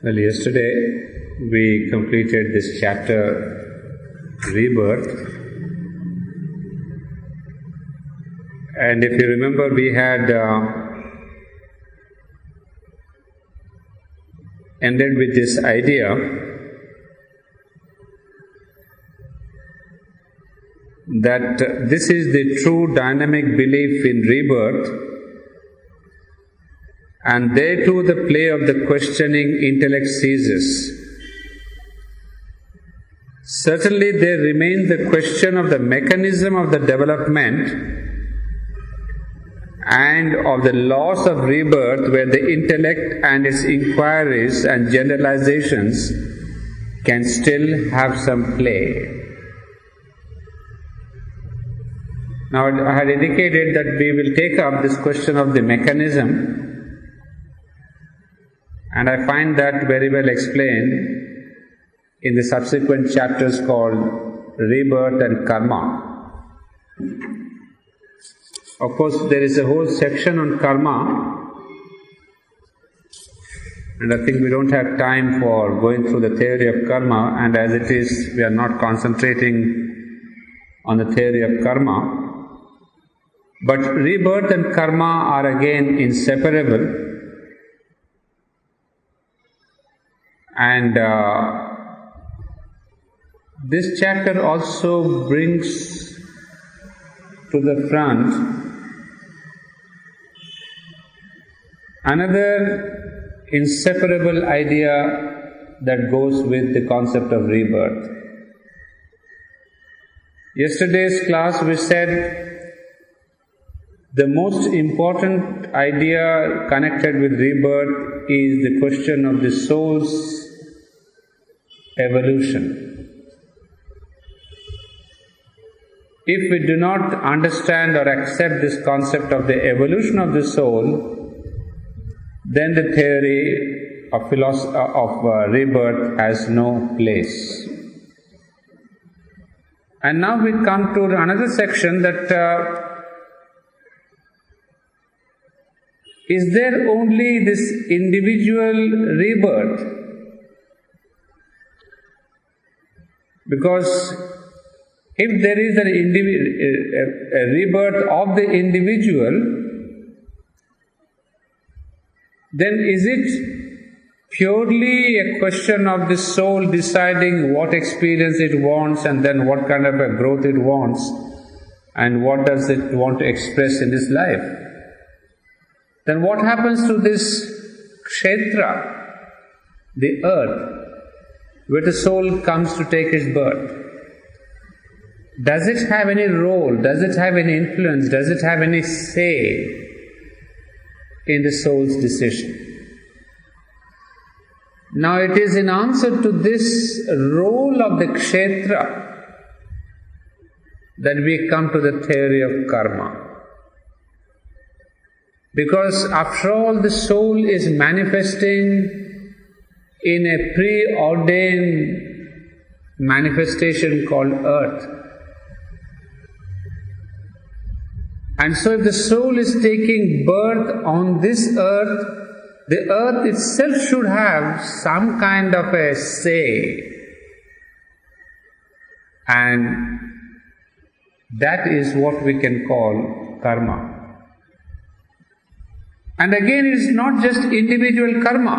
Well, yesterday we completed this chapter, Rebirth. And if you remember, we had ended with this idea that this is the true dynamic belief in rebirth, and there too the play of the questioning intellect ceases. Certainly there remains the question of the mechanism of the development and of the laws of rebirth, where the intellect and its inquiries and generalizations can still have some play. Now, I had indicated that we will take up this question of the mechanism, and I find that very well explained in the subsequent chapters called Rebirth and Karma. Of course, there is a whole section on karma, and I think we don't have time for going through the theory of karma, and as it is, we are not concentrating on the theory of karma. But rebirth and karma are again inseparable, and this chapter also brings to the front another inseparable idea that goes with the concept of rebirth. Yesterday's class we said the most important idea connected with rebirth is the question of the soul's evolution. If we do not understand or accept this concept of the evolution of the soul, then the theory of rebirth has no place. And now we come to another section that is there only this individual rebirth? Because if there is a rebirth of the individual, then is it purely a question of the soul deciding what experience it wants and then what kind of a growth it wants and what does it want to express in its life? Then what happens to this kshetra, the earth, where the soul comes to take its birth? Does it have any role? Does it have any influence? Does it have any say in the soul's decision? Now it is in answer to this role of the kshetra that we come to the theory of karma. Because after all, the soul is manifesting in a preordained manifestation called earth. And so if the soul is taking birth on this earth, the earth itself should have some kind of a say. And that is what we can call karma. And again, it is not just individual karma.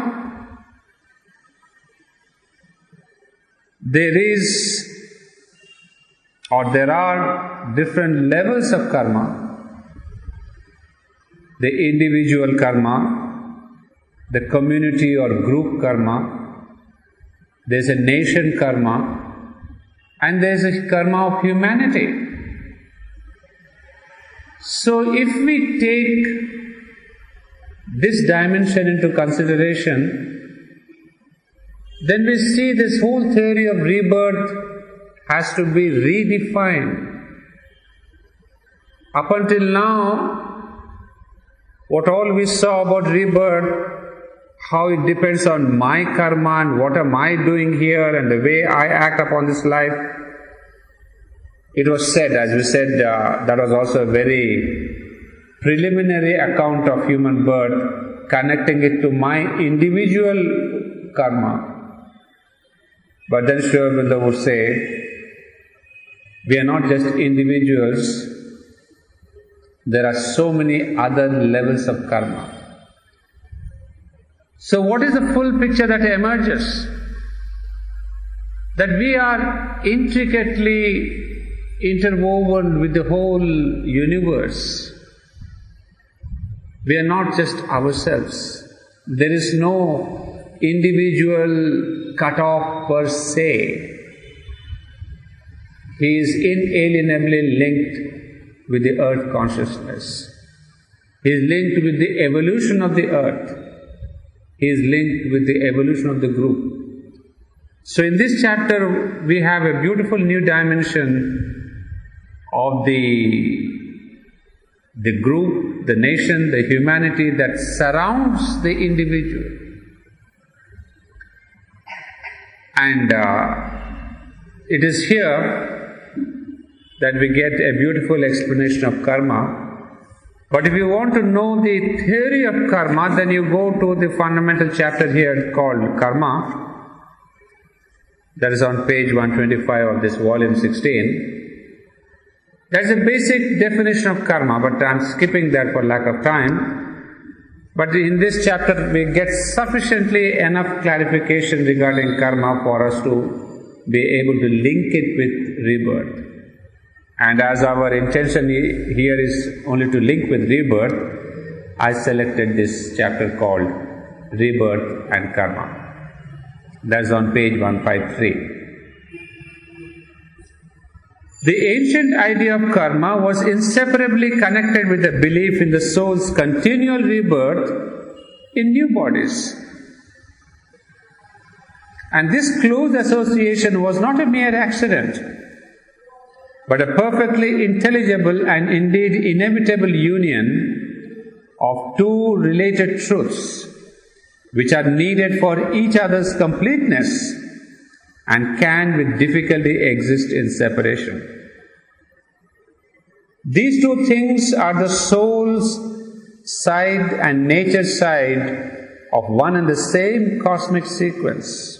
There are different levels of karma. The individual karma, the community or group karma, there's a nation karma, and there's a karma of humanity. So if we take this dimension into consideration, then we see this whole theory of rebirth has to be redefined. Up until now, what all we saw about rebirth, how it depends on my karma and what am I doing here and the way I act upon this life, it was said, as we said, that was also a very preliminary account of human birth, connecting it to my individual karma. But then Sri Aurobindo would say, we are not just individuals, there are so many other levels of karma. So what is the full picture that emerges? That we are intricately interwoven with the whole universe. We are not just ourselves. There is no individual cut-off per se. He is inalienably linked with the earth consciousness. He is linked with the evolution of the earth. He is linked with the evolution of the group. So in this chapter, we have a beautiful new dimension of the group, the nation, the humanity that surrounds the individual. And it is here that we get a beautiful explanation of karma. But if you want to know the theory of karma, then you go to the fundamental chapter here called Karma. That is on page 125 of this volume 16. There is a basic definition of karma, but I am skipping that for lack of time. But in this chapter we get sufficiently enough clarification regarding karma for us to be able to link it with rebirth. And as our intention here is only to link with rebirth, I selected this chapter called Rebirth and Karma. That's on page 153. The ancient idea of karma was inseparably connected with the belief in the soul's continual rebirth in new bodies. And this close association was not a mere accident, but a perfectly intelligible and indeed inevitable union of two related truths, which are needed for each other's completeness and can with difficulty exist in separation. These two things are the soul's side and nature's side of one and the same cosmic sequence.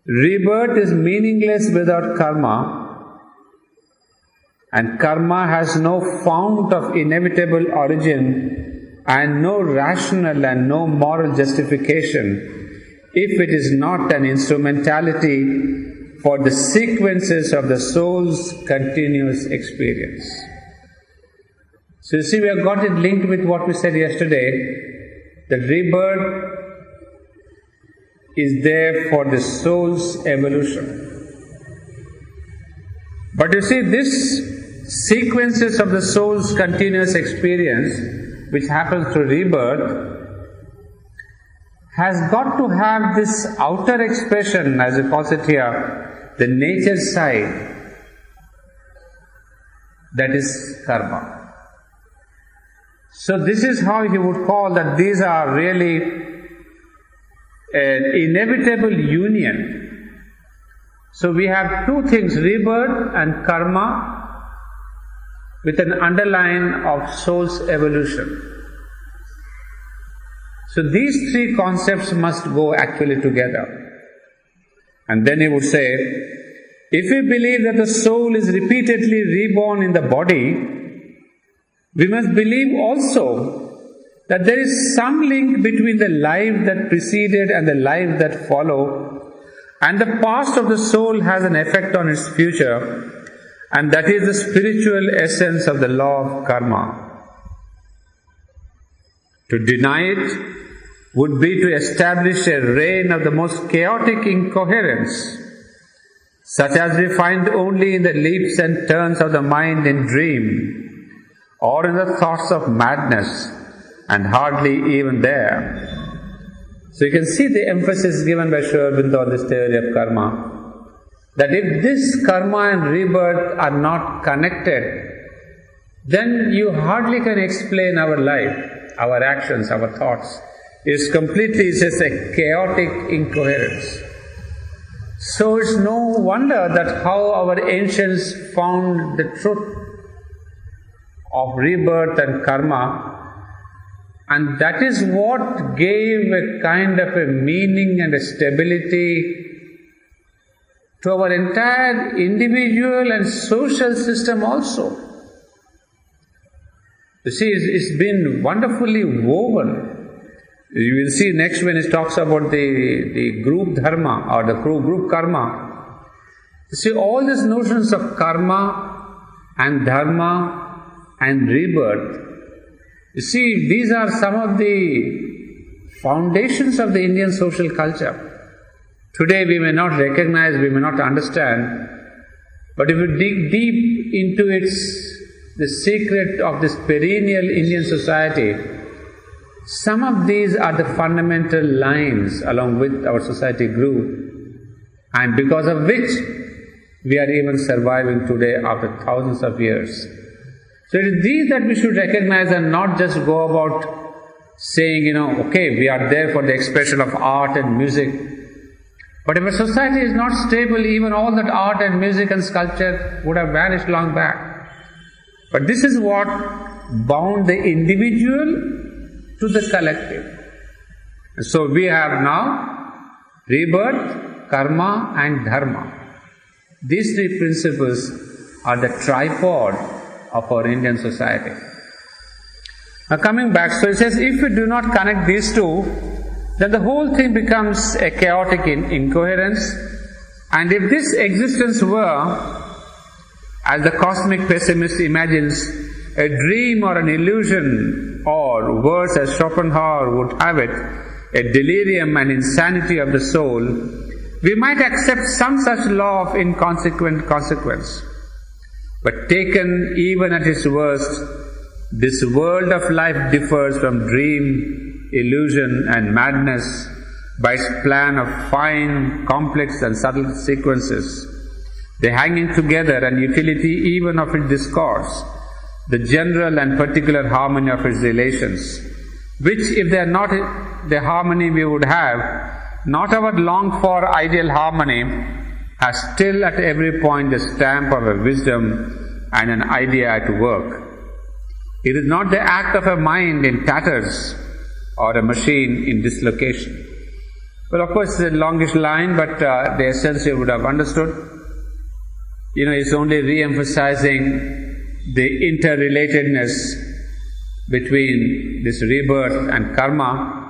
Rebirth is meaningless without karma, and karma has no fount of inevitable origin and no rational and no moral justification if it is not an instrumentality for the sequences of the soul's continuous experience. So you see, we have got it linked with what we said yesterday, that rebirth is there for the soul's evolution. But you see, this sequences of the soul's continuous experience, which happens through rebirth, has got to have this outer expression, as it calls it here, the nature side, that is karma. So this is how you would call that these are really an inevitable union. So we have two things, rebirth and karma, with an underline of soul's evolution. So these three concepts must go actually together. And then he would say, if we believe that the soul is repeatedly reborn in the body, we must believe also that there is some link between the life that preceded and the life that followed, and the past of the soul has an effect on its future, and that is the spiritual essence of the law of karma. To deny it would be to establish a reign of the most chaotic incoherence, such as we find only in the leaps and turns of the mind in dream, or in the thoughts of madness, and hardly even there. So you can see the emphasis given by Sri Aurobindo on this theory of karma, that if this karma and rebirth are not connected, then you hardly can explain our life, our actions, our thoughts. It's just a chaotic incoherence. So it's no wonder that how our ancients found the truth of rebirth and karma And that is what gave a kind of a meaning and a stability to our entire individual and social system also. You see, it's been wonderfully woven. You will see next when it talks about the group dharma or the group karma. You see, all these notions of karma and dharma and rebirth, you see, these are some of the foundations of the Indian social culture. Today we may not recognize, we may not understand, but if you dig deep into the secret of this perennial Indian society, some of these are the fundamental lines along which our society grew, and because of which we are even surviving today after thousands of years. So it is these that we should recognize and not just go about saying, okay, we are there for the expression of art and music. But if a society is not stable, even all that art and music and sculpture would have vanished long back. But this is what bound the individual to the collective. So we have now rebirth, karma and dharma. These three principles are the tripod of our Indian society. Now coming back, so it says, if we do not connect these two, then the whole thing becomes a chaotic incoherence. And if this existence were, as the cosmic pessimist imagines, a dream or an illusion, or worse as Schopenhauer would have it, a delirium and insanity of the soul, we might accept some such law of inconsequent consequence. But taken even at its worst, this world of life differs from dream, illusion and madness by its plan of fine, complex and subtle sequences, the hanging together and utility even of its discourse, the general and particular harmony of its relations, which if they are not the harmony we would have, not our longed-for ideal harmony, has still at every point the stamp of a wisdom and an idea at work. It is not the act of a mind in tatters or a machine in dislocation. Well, of course, it's a longish line, but the essence you would have understood. It's only re-emphasizing the interrelatedness between this rebirth and karma.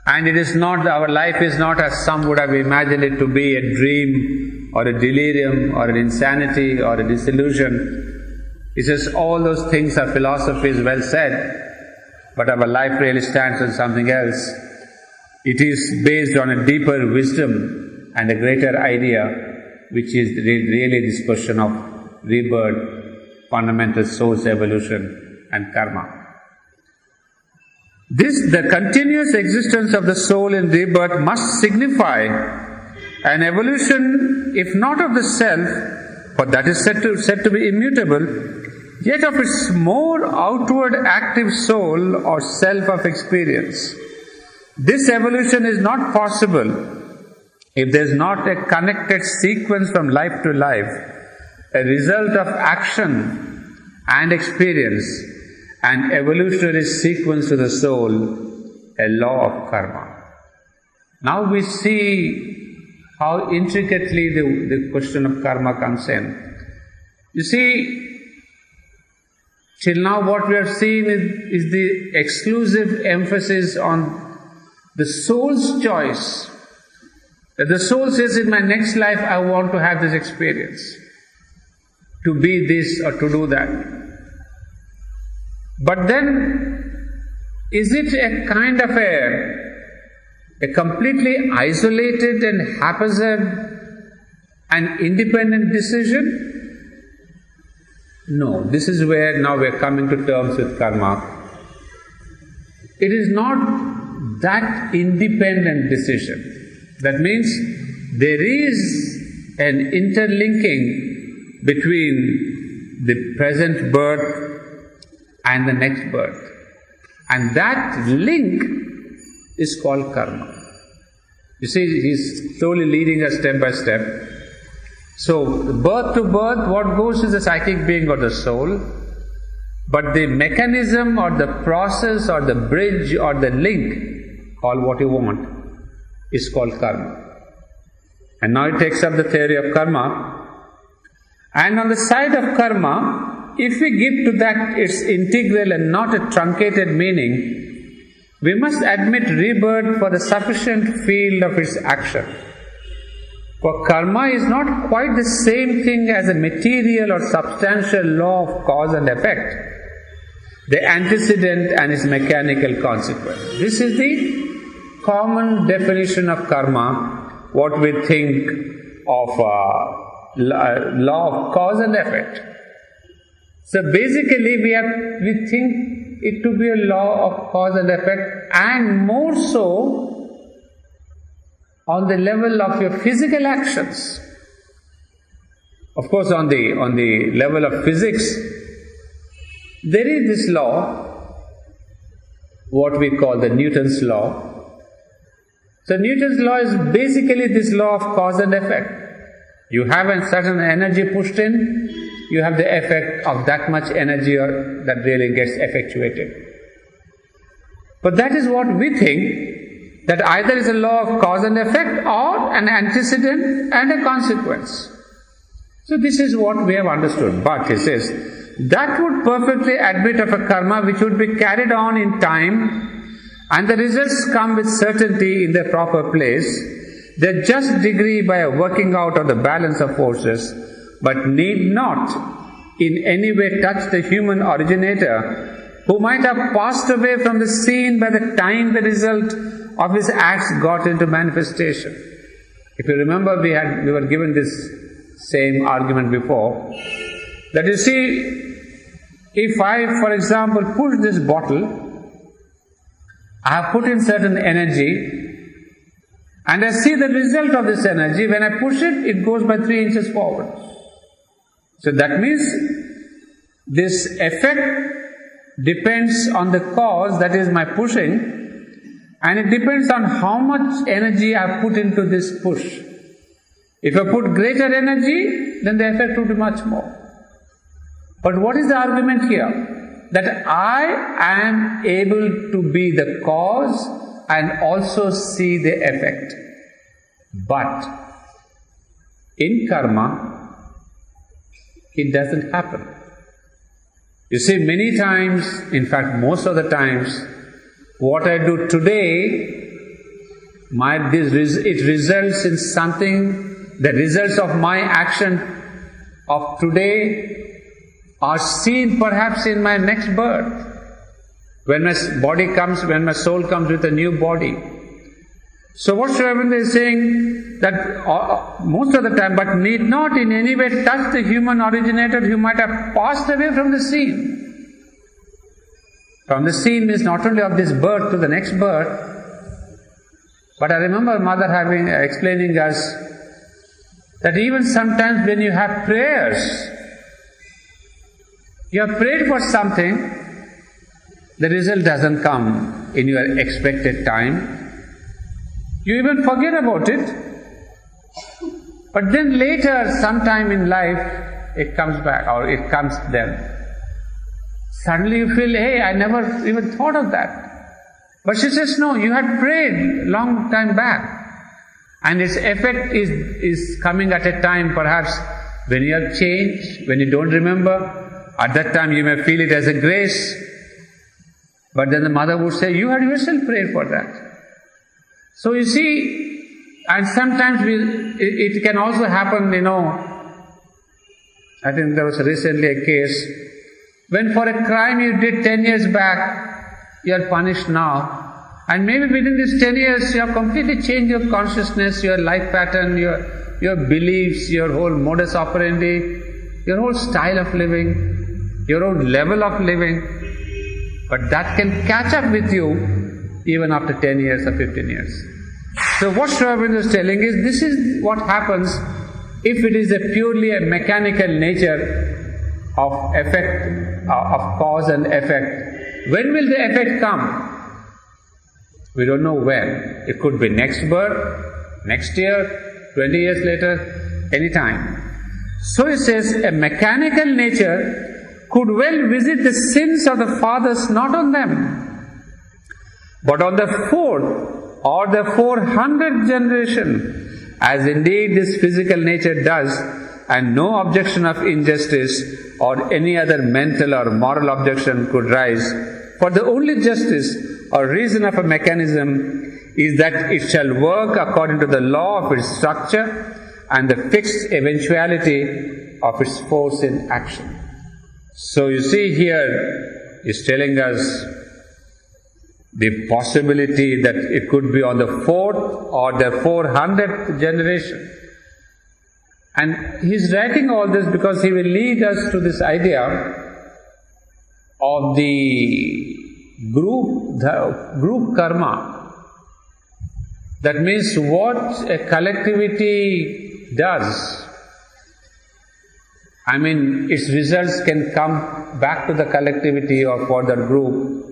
And it is not, our life is not as some would have imagined it to be, a dream or a delirium or an insanity or a disillusion. It says all those things are philosophies, well said, but our life really stands on something else. It is based on a deeper wisdom and a greater idea, which is really this question of rebirth, fundamental soul's evolution and karma. The continuous existence of the soul in rebirth must signify an evolution, if not of the self, for that is said to be immutable, yet of its more outward active soul or self of experience. This evolution is not possible if there is not a connected sequence from life to life, a result of action and experience, an evolutionary sequence to the soul, a law of karma. Now we see how intricately the question of karma comes in. You see, till now what we have seen is the exclusive emphasis on the soul's choice. That the soul says, in my next life I want to have this experience, to be this or to do that. But then, is it a kind of a completely isolated and haphazard and independent decision? No, this is where now we are coming to terms with karma. It is not that independent decision. That means there is an interlinking between the present birth and the next birth. And that link is called karma. You see, he's slowly leading us step by step. So, birth to birth, what goes is the psychic being or the soul. But the mechanism or the process or the bridge or the link, call what you want, is called karma. And now it takes up the theory of karma. And on the side of karma, if we give to that its integral and not a truncated meaning, we must admit rebirth for the sufficient field of its action. For karma is not quite the same thing as a material or substantial law of cause and effect, the antecedent and its mechanical consequence. This is the common definition of karma, what we think of law of cause and effect. So basically we think it to be a law of cause and effect, and more so on the level of your physical actions. Of course, on the level of physics, there is this law, what we call the Newton's law. So Newton's law is basically this law of cause and effect. You have a certain energy pushed in, you have the effect of that much energy that really gets effectuated. But that is what we think, that either is a law of cause and effect or an antecedent and a consequence. So this is what we have understood. But he says, that would perfectly admit of a karma which would be carried on in time, and the results come with certainty in their proper place, their just degree by a working out of the balance of forces, but need not in any way touch the human originator, who might have passed away from the scene by the time the result of his acts got into manifestation. If you remember, we were given this same argument before, that you see, if I, for example, push this bottle, I have put in certain energy, and I see the result of this energy. When I push it, it goes by 3 inches forward. So that means this effect depends on the cause, that is my pushing, and it depends on how much energy I put into this push. If I put greater energy, then the effect will be much more. But what is the argument here? That I am able to be the cause and also see the effect. But in karma, it doesn't happen. You see, many times, in fact most of the times, what I do today, it results in something, the results of my action of today are seen perhaps in my next birth. When my soul comes with a new body. So what Sri Aurobindo is saying, that most of the time, but need not in any way touch the human originator who might have passed away from the scene. From the scene means not only of this birth to the next birth, but I remember Mother explaining us that even sometimes when you have prayers, you have prayed for something, the result doesn't come in your expected time. You even forget about it. But then later, sometime in life, it comes back, or it comes then. Suddenly you feel, hey, I never even thought of that. But she says, no, you had prayed long time back. And its effect is coming at a time perhaps when you have changed, when you don't remember. At that time you may feel it as a grace. But then the mother would say, you had yourself prayed for that. So you see, and sometimes it can also happen, I think there was recently a case, when for a crime you did 10 years back, you are punished now. And maybe within these 10 years you have completely changed your consciousness, your life pattern, your beliefs, your whole modus operandi, your whole style of living, your own level of living. But that can catch up with you even after 10 years or 15 years. So what Sri Aurobindo is telling is, this is what happens if it is a purely a mechanical nature of effect, of cause and effect. When will the effect come? We don't know when. It could be next birth, next year, 20 years later, any time. So he says, a mechanical nature could well visit the sins of the fathers not on them, but on the fourth or the 400th generation, as indeed this physical nature does, and no objection of injustice or any other mental or moral objection could rise. For the only justice or reason of a mechanism is that it shall work according to the law of its structure and the fixed eventuality of its force in action. So you see here, is telling us the possibility that it could be on the 4th or the 400th generation. And he's writing all this because he will lead us to this idea of the group karma. That means what a collectivity does. I mean, its results can come back to the collectivity or for the group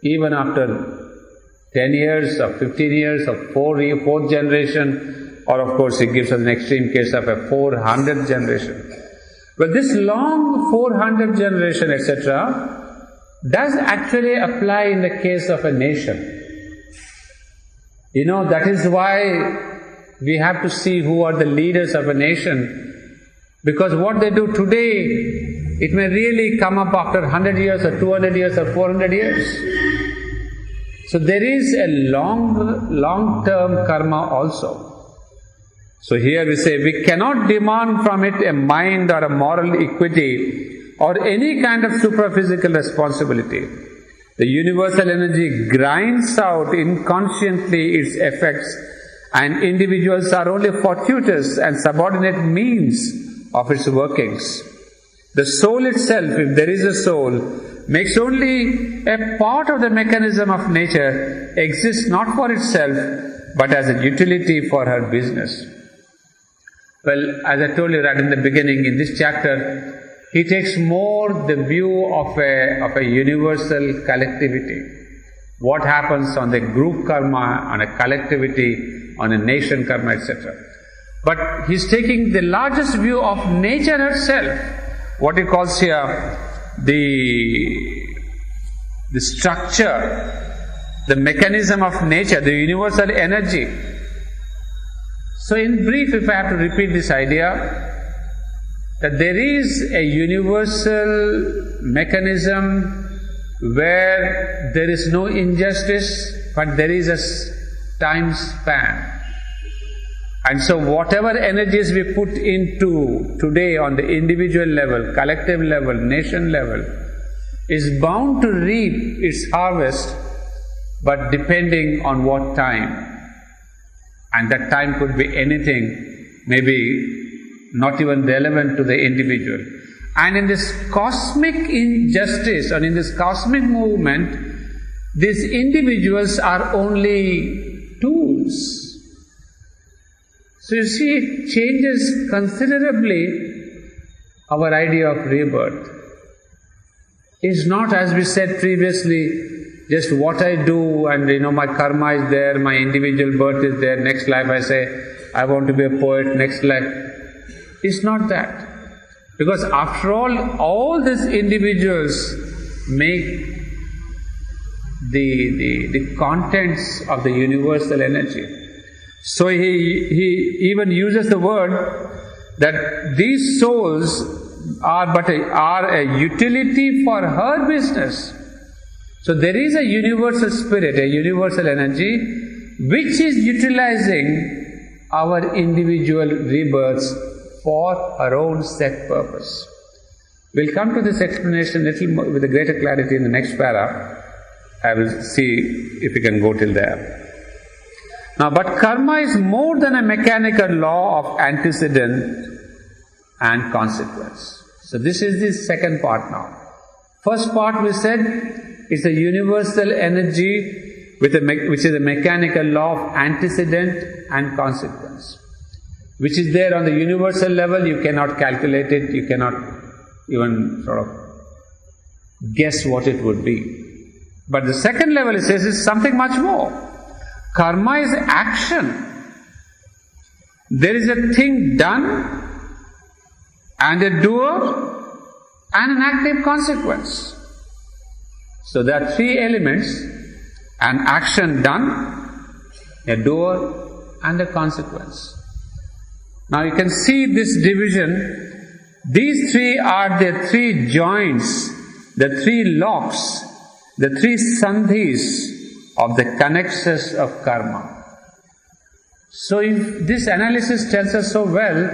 even after 10 years or 15 years or 4th generation, or of course he gives us an extreme case of a 400th generation. But this long 400th generation, etc., does actually apply in the case of a nation. You know, that is why we have to see who are the leaders of a nation, because what they do today, it may really come up after 100 years or 200 years or 400 years. So there is a long-term karma also. So here we say we cannot demand from it a mind or a moral equity or any kind of superphysical responsibility. The universal energy grinds out inconsciently its effects, and individuals are only fortuitous and subordinate means of its workings. The soul itself, if there is a soul, makes only a part of the mechanism of nature, exists not for itself, but as a utility for her business. Well, as I told you right in the beginning, in this chapter, he takes more the view of a universal collectivity. What happens on the group karma, on a collectivity, on a nation karma, etc. But he's taking the largest view of nature herself, what he calls here the structure, the mechanism of nature, the universal energy. So in brief, if I have to repeat this idea, that there is a universal mechanism where there is no injustice, but there is a time span. And so whatever energies we put into today on the individual level, collective level, nation level, is bound to reap its harvest, but depending on what time. And that time could be anything, maybe not even relevant to the individual. And in this cosmic injustice, or in this cosmic movement, these individuals are only tools. So you see, it changes considerably our idea of rebirth. It's not, as we said previously, just what I do and my karma is there, my individual birth is there, next life I say, I want to be a poet, next life. It's not that. Because after all these individuals make the contents of the universal energy. So he even uses the word that these souls are a utility for her business. So there is a universal spirit, a universal energy, which is utilizing our individual rebirths for her own set purpose. We'll come to this explanation little more, with a greater clarity in the next para. I will see if we can go till there. Now, but karma is more than a mechanical law of antecedent and consequence. So this is the second part now. First part we said is a universal energy which is a mechanical law of antecedent and consequence, which is there on the universal level. You cannot calculate it, you cannot even sort of guess what it would be. But the second level, it says, is something much more. Karma is action. There is a thing done and a doer, and an active consequence. So there are three elements: an action done, a doer, and a consequence. Now you can see this division. These three are the three joints, the three locks, the three sandhis of the connexus of karma. So if this analysis tells us so well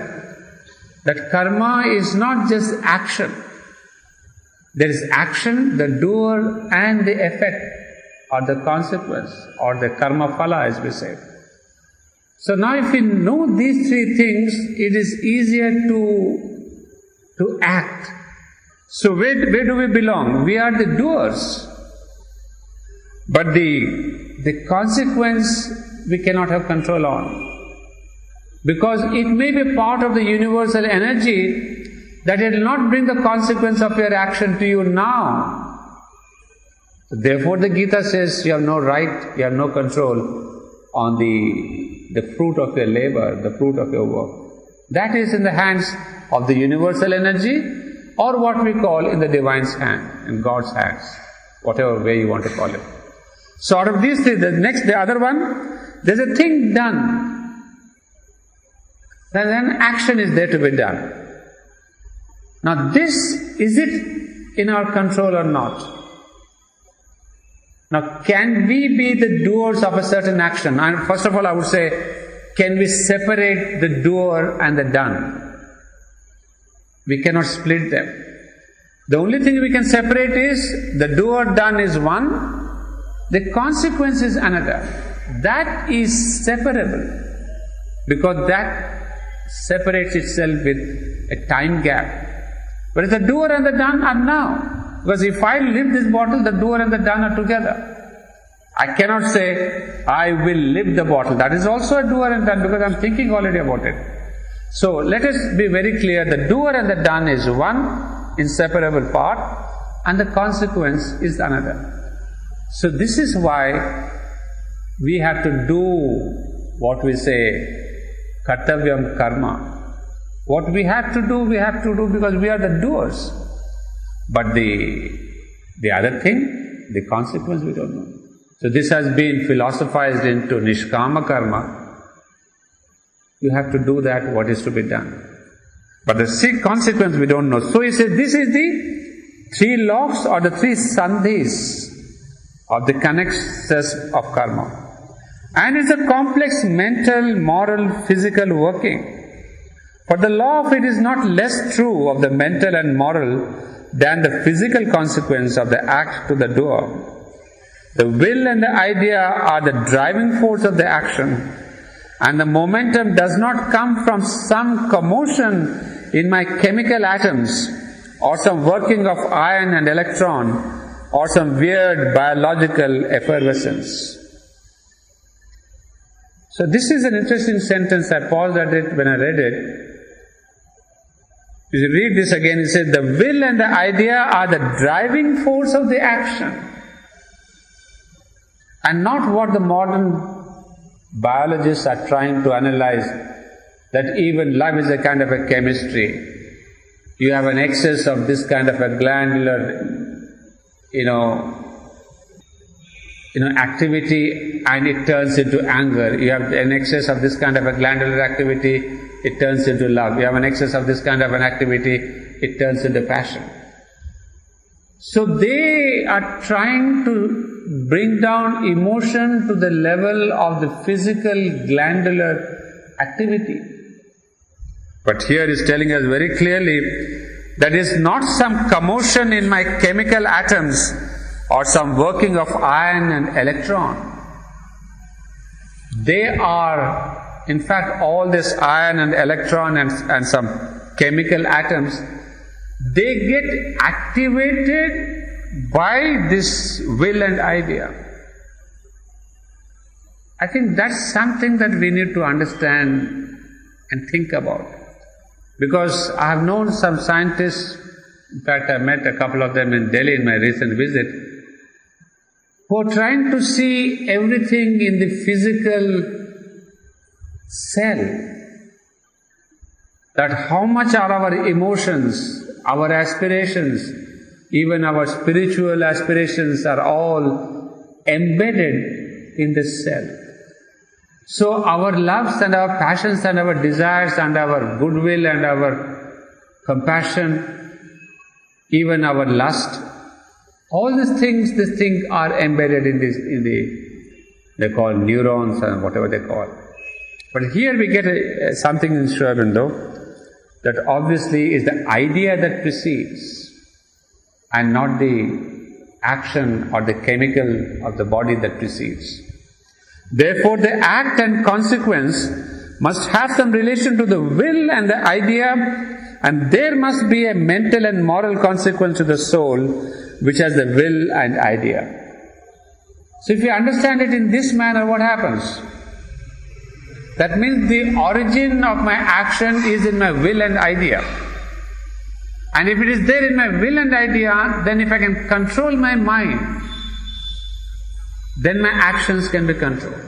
that karma is not just action. There is action, the doer, and the effect, or the consequence, or the karma phala, as we say. So now if we know these three things, it is easier to act. So where do we belong? We are the doers. But the consequence we cannot have control on. Because it may be part of the universal energy that it will not bring the consequence of your action to you now. Therefore the Gita says you have no right, you have no control on the fruit of your labor, the fruit of your work. That is in the hands of the universal energy, or what we call in the divine's hand, in God's hands, whatever way you want to call it. So out of these three, the other one, there's a thing done. Then action is there to be done. Now this, is it in our control or not? Now can we be the doers of a certain action? And first of all I would say, can we separate the doer and the done? We cannot split them. The only thing we can separate is the doer done is one, the consequence is another. That is separable because that separates itself with a time gap. But the doer and the done are now. Because if I lift this bottle, the doer and the done are together. I cannot say, I will lift the bottle. That is also a doer and done because I am thinking already about it. So let us be very clear, the doer and the done is one inseparable part and the consequence is another. So this is why we have to do what we say, kartavyam karma. What we have to do because we are the doers. But the other thing, the consequence we don't know. So this has been philosophized into nishkama karma. You have to do that, what is to be done. But the consequence we don't know. So he says, this is the three locks or the three sandhis of the connexus of karma. And it's a complex mental, moral, physical working. For the law of it is not less true of the mental and moral than the physical consequence of the act to the doer. The will and the idea are the driving force of the action, and the momentum does not come from some commotion in my chemical atoms, or some working of ion and electron, or some weird biological effervescence. So this is an interesting sentence. I paused at it when I read it. If you read this again, it says, the will and the idea are the driving force of the action, and not what the modern biologists are trying to analyze, that even life is a kind of a chemistry. You have an excess of this kind of a glandular, activity and it turns into anger. You have an excess of this kind of a glandular activity, it turns into love. You have an excess of this kind of an activity, it turns into passion. So they are trying to bring down emotion to the level of the physical glandular activity. But here is telling us very clearly that it is not some commotion in my chemical atoms or some working of ion and electron. They are, in fact, all this ion and electron and some chemical atoms, they get activated by this will and idea. I think that's something that we need to understand and think about. Because I have known some scientists, in fact I met a couple of them in Delhi in my recent visit, who are trying to see everything in the physical cell. That how much are our emotions, our aspirations, even our spiritual aspirations are all embedded in the self. So our loves and our passions and our desires and our goodwill and our compassion, even our lust, all these things are embedded in they call neurons and whatever they call. But here we get something in Sri Aurobindo that obviously is the idea that precedes and not the action or the chemical of the body that precedes. Therefore, the act and consequence must have some relation to the will and the idea, and there must be a mental and moral consequence to the soul which has the will and idea. So if you understand it in this manner, what happens? That means the origin of my action is in my will and idea. And if it is there in my will and idea, then if I can control my mind, then my actions can be controlled.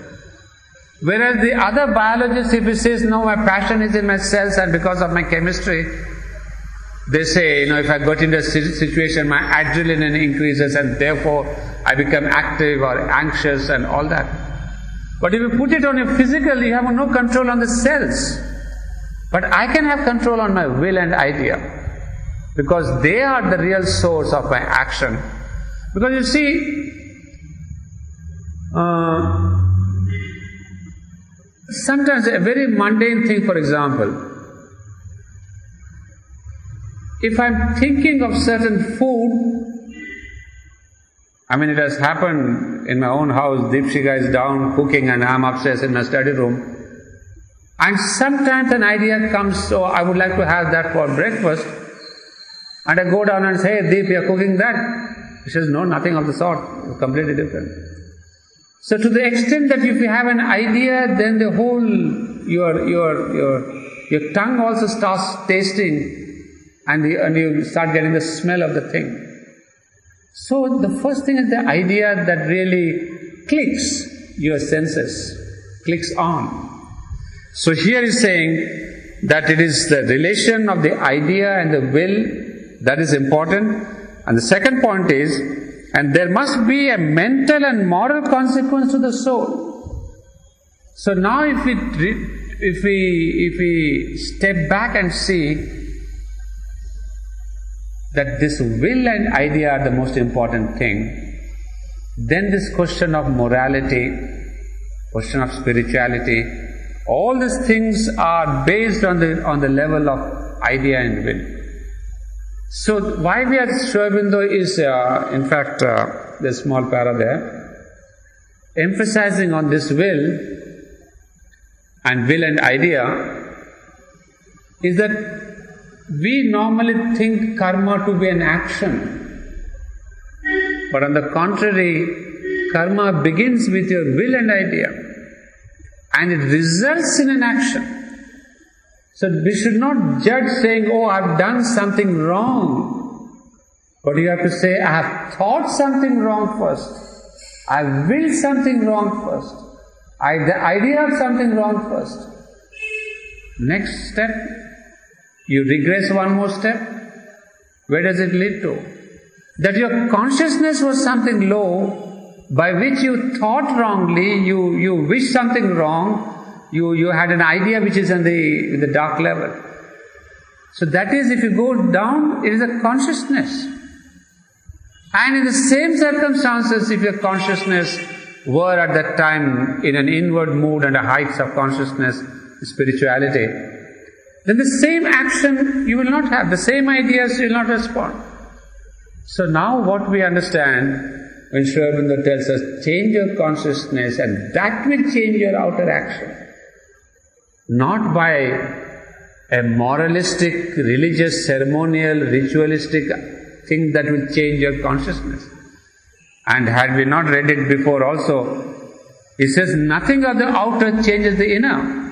Whereas the other biologist, if he says, no, my passion is in my cells and because of my chemistry, they say, if I got into a situation, my adrenaline increases and therefore I become active or anxious and all that. But if you put it on your physical, you have no control on the cells. But I can have control on my will and idea, because they are the real source of my action. Because you see, sometimes a very mundane thing, for example, if I'm thinking of certain food, it has happened in my own house. Deepshika is down cooking and I'm upstairs in my study room. And sometimes an idea comes, so I would like to have that for breakfast. And I go down and say, hey, Deep, you're cooking that? She says, no, nothing of the sort. It's completely different. So to the extent that if you have an idea, then the whole, your tongue also starts tasting and you start getting the smell of the thing. So the first thing is the idea that really clicks your senses, clicks on. So here is saying that it is the relation of the idea and the will that is important. And the second point is, and there must be a mental and moral consequence to the soul. So now if we step back and see that this will and idea are the most important thing, then this question of morality, question of spirituality, all these things are based on the level of idea and will. So why we are Sri Aurobindo is, in fact, the small para there, emphasizing on this will and idea, is that we normally think karma to be an action. But on the contrary, karma begins with your will and idea, and it results in an action. So we should not judge saying, oh, I've done something wrong. But you have to say, I have thought something wrong first. I willed something wrong first. The idea of something wrong first. Next step, you regress one more step. Where does it lead to? That your consciousness was something low, by which you thought wrongly, you wished something wrong, you had an idea which is in the dark level. So that is, if you go down, it is a consciousness. And in the same circumstances, if your consciousness were at that time in an inward mood and a heights of consciousness, spirituality, then the same action you will not have, the same ideas you will not respond. So now what we understand when Sri Aurobindo tells us, change your consciousness and that will change your outer action. Not by a moralistic, religious, ceremonial, ritualistic thing that will change your consciousness. And had we not read it before also, it says nothing of the outer changes the inner.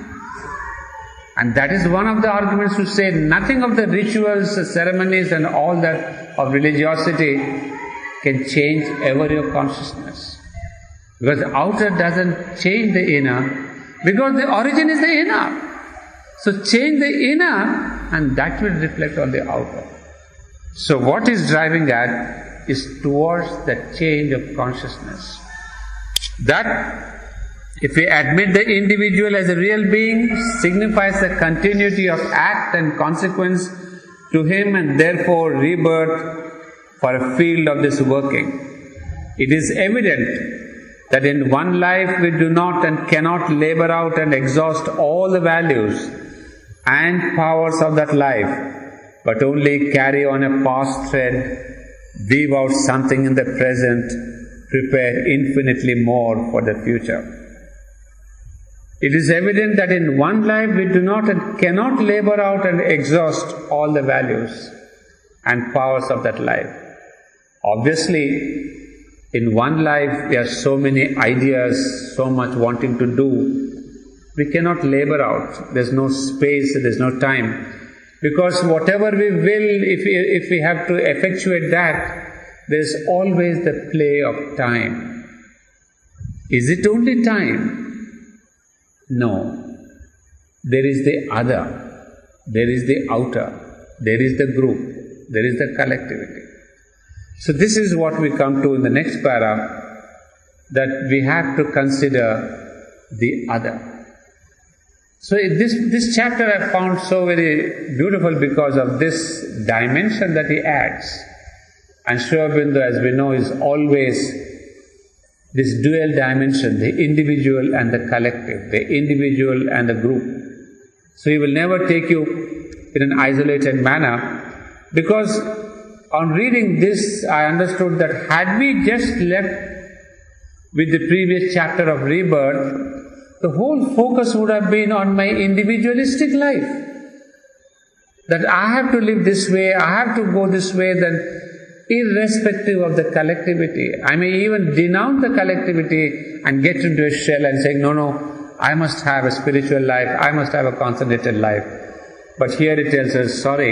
And that is one of the arguments to say nothing of the rituals, ceremonies and all that of religiosity can change ever your consciousness. Because the outer doesn't change the inner, because the origin is the inner. So change the inner and that will reflect on the outer. So what is driving at is towards that change of consciousness. That, if we admit the individual as a real being, signifies the continuity of act and consequence to him, and therefore rebirth for a field of this working. It is evident that in one life we do not and cannot labor out and exhaust all the values and powers of that life, but only carry on a past thread, weave out something in the present, prepare infinitely more for the future. It is evident that in one life we do not and cannot labor out and exhaust all the values and powers of that life. Obviously, in one life we have so many ideas, so much wanting to do, we cannot labor out. There's no space, there's no time. Because whatever we will, if we have to effectuate that, there's always the play of time. Is it only time? No. There is the other, there is the outer, there is the group, there is the collectivity. So this is what we come to in the next para, that we have to consider the other. So this chapter I found so very beautiful because of this dimension that he adds. And Sri Aurobindo, as we know, is always this dual dimension, the individual and the collective, the individual and the group. So he will never take you in an isolated manner, because on reading this I understood that had we just left with the previous chapter of Rebirth, the whole focus would have been on my individualistic life. That I have to live this way, I have to go this way, then irrespective of the collectivity. I may even denounce the collectivity and get into a shell and say, no, I must have a spiritual life, I must have a concentrated life. But here it tells us, sorry,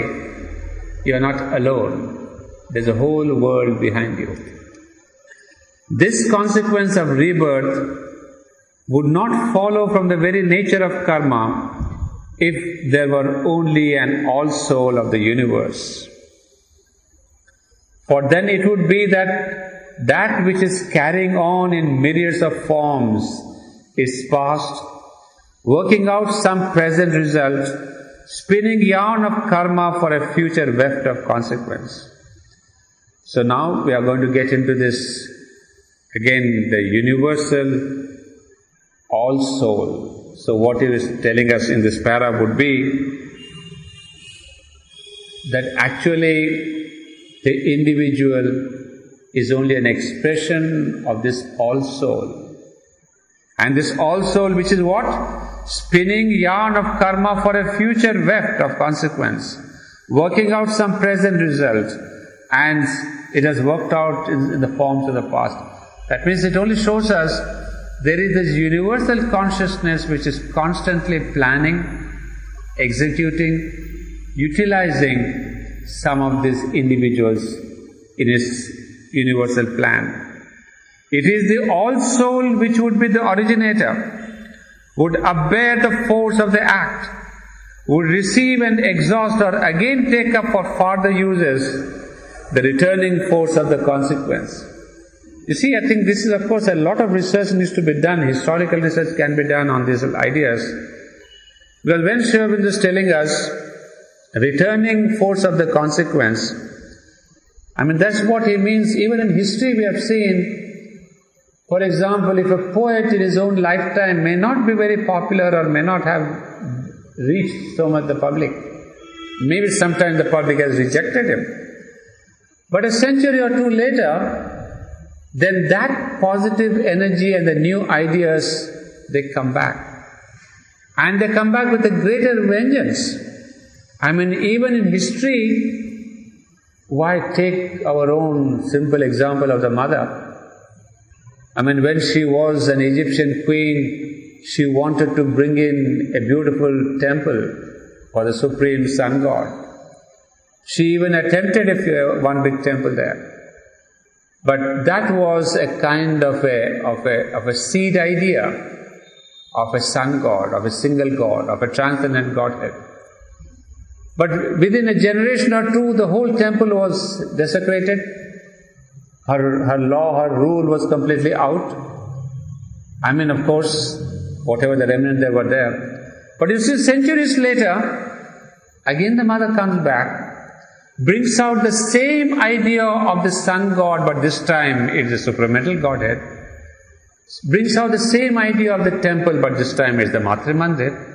you are not alone. There's a whole world behind you. This consequence of rebirth would not follow from the very nature of karma if there were only an all-soul of the universe. For then it would be that which is carrying on in myriads of forms is past, working out some present result, spinning yarn of karma for a future weft of consequence. So now we are going to get into this, again, the universal all-soul. So what he is telling us in this para would be that actually the individual is only an expression of this all-soul. And this all-soul, which is what? Spinning yarn of karma for a future weft of consequence, working out some present result, and it has worked out in the forms of the past. That means it only shows us there is this universal consciousness which is constantly planning, executing, utilizing some of these individuals in its universal plan. It is the all-soul which would be the originator, would upbear the force of the act, would receive and exhaust or again take up for further uses the returning force of the consequence. You see, I think this is, of course, a lot of research needs to be done, historical research can be done on these ideas. Because when Sri Aurobindo is telling us returning force of the consequence, I mean, that's what he means. Even in history we have seen, for example, if a poet in his own lifetime may not be very popular or may not have reached so much the public, maybe sometimes the public has rejected him, but a century or two later, then that positive energy and the new ideas, they come back. And they come back with a greater vengeance. I mean, even in history, why take our own simple example of the mother? I mean, when she was an Egyptian queen, she wanted to bring in a beautiful temple for the supreme sun god. She even attempted one big temple there. But that was a kind of a seed idea of a sun god, of a single god, of a transcendent Godhead. But within a generation or two, the whole temple was desecrated. Her law, her rule was completely out. I mean, of course, whatever the remnant there were there. But you see, centuries later, again the mother comes back, brings out the same idea of the sun god, but this time it is the supramental Godhead. Brings out the same idea of the temple, but this time it's the Matri Mandir.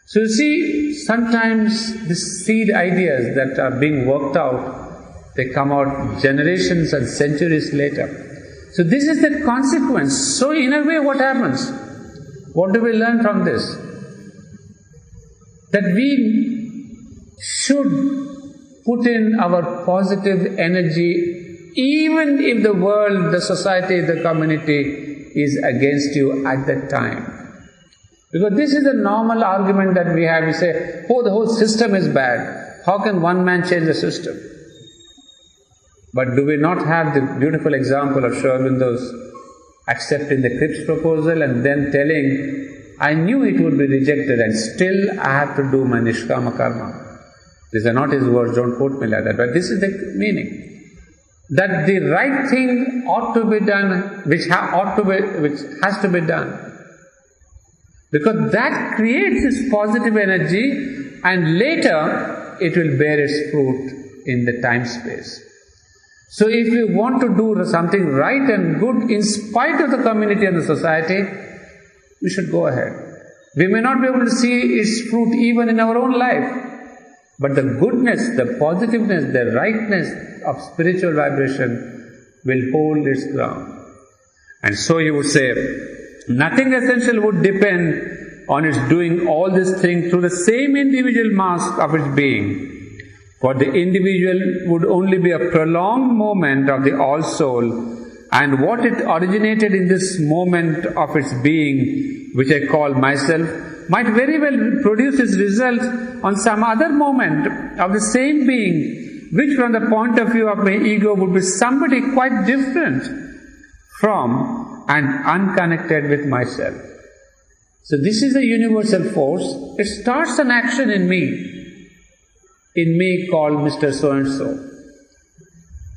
So you see, sometimes these seed ideas that are being worked out, they come out generations and centuries later. So this is the consequence. So in a way, what happens? What do we learn from this? That we should put in our positive energy, even if the world, the society, the community is against you at that time. Because this is the normal argument that we have. We say, oh, the whole system is bad. How can one man change the system? But do we not have the beautiful example of Sri Aurobindo's accepting the Cripps proposal and then telling, I knew it would be rejected and still I have to do my Nishkama Karma. These are not his words, don't quote me like that, but this is the meaning. That the right thing ought to be done, which has to be done. Because that creates this positive energy and later it will bear its fruit in the time space. So if we want to do something right and good in spite of the community and the society, we should go ahead. We may not be able to see its fruit even in our own life, but the goodness, the positiveness, the rightness of spiritual vibration will hold its ground. And so you would say, nothing essential would depend on its doing all these things through the same individual mask of its being. For the individual would only be a prolonged moment of the all-soul, and what it originated in this moment of its being, which I call myself, might very well produce its result on some other moment of the same being, which from the point of view of my ego would be somebody quite different from and unconnected with myself. So this is a universal force. It starts an action in me called Mr. So-and-so.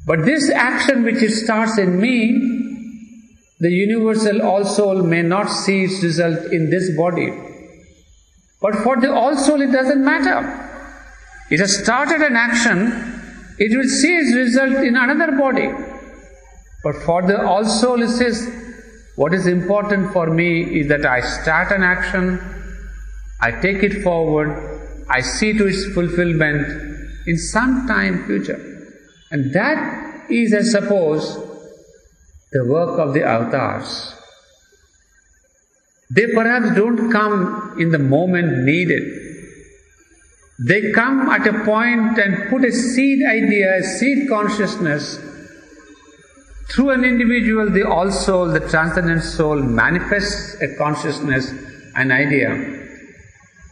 But this action which it starts in me, the universal all-soul may not see its result in this body. But for the all-soul it doesn't matter. It has started an action, it will see its result in another body. But for the all-soul it says, what is important for me is that I start an action, I take it forward, I see to its fulfillment in some time future. And that is, I suppose, the work of the avatars. They perhaps don't come in the moment needed. They come at a point and put a seed idea, a seed consciousness. Through an individual, the all-soul, the transcendent soul manifests a consciousness, an idea.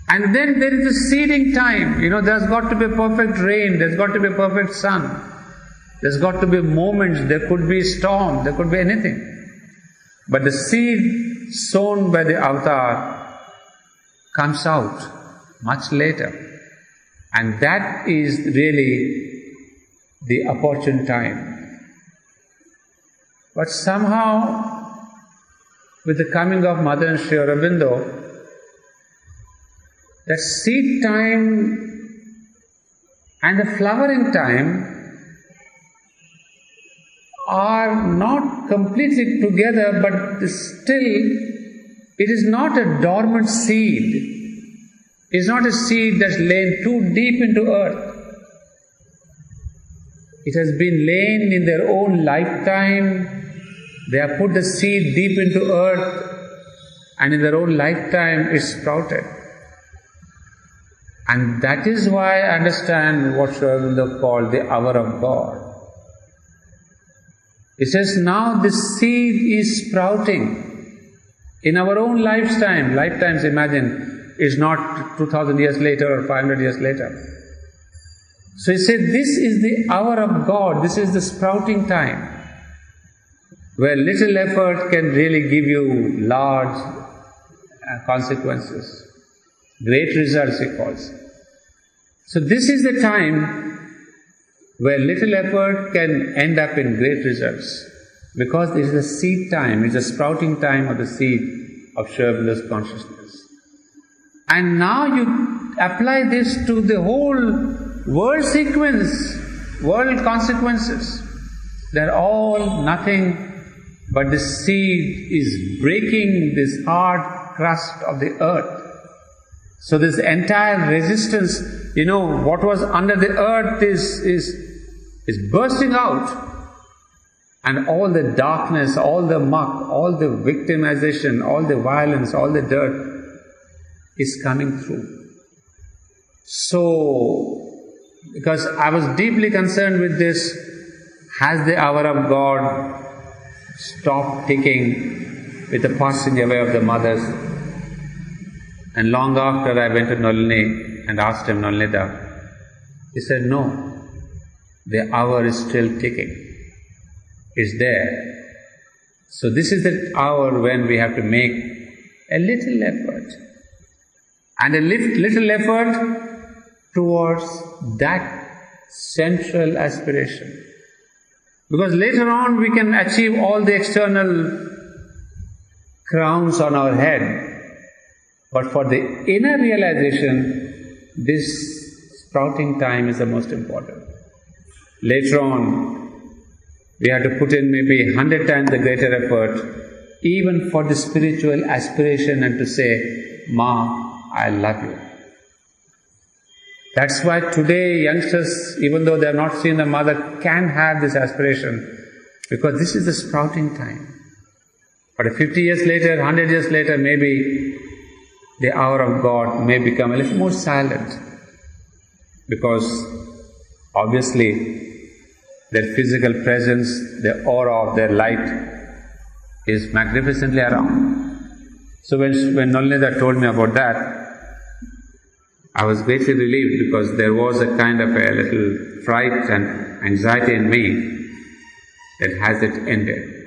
And then there is a seeding time. There's got to be a perfect rain, there's got to be a perfect sun. There's got to be moments, there could be storm, there could be anything. But the seed sown by the avatar comes out much later. And that is really the opportune time. But somehow, with the coming of Mother and Sri Aurobindo, that seed time and the flowering time are not completely together, but still it is not a dormant seed. It is not a seed that's lain too deep into earth. It has been lain in their own lifetime. They have put the seed deep into earth, and in their own lifetime it sprouted. And that is why I understand what Sri Aurobindo called the hour of God. He says, now this seed is sprouting in our own lifetime. Lifetimes, imagine, is not 2000 years later or 500 years later. So he said, this is the hour of God, this is the sprouting time, where little effort can really give you large consequences. Great results, he calls. So this is the time where little effort can end up in great results, because it is the seed time, it is the sprouting time of the seed of Sri Aurobindo's consciousness. And now you apply this to the whole world sequence, world consequences. They're all nothing but the seed is breaking this hard crust of the earth. So this entire resistance, what was under the earth is bursting out. And all the darkness, all the muck, all the victimization, all the violence, all the dirt is coming through. So, because I was deeply concerned with this, has the hour of God stopped ticking with the passing away of the mothers? And long after I went to Nolini and asked him, Nolnida, he said, no, the hour is still ticking. It's there. So this is the hour when we have to make a little effort. And a little effort towards that central aspiration. Because later on we can achieve all the external crowns on our head. But for the inner realization, this sprouting time is the most important. Later on, we have to put in maybe 100 times the greater effort, even for the spiritual aspiration, and to say, Ma, I love you. That's why today youngsters, even though they have not seen the mother, can have this aspiration, because this is the sprouting time. But 50 years later, 100 years later, maybe the hour of God may become a little more silent, because obviously their physical presence, the aura of their light is magnificently around. So when Nolnida told me about that, I was greatly relieved, because there was a kind of a little fright and anxiety in me that has it ended.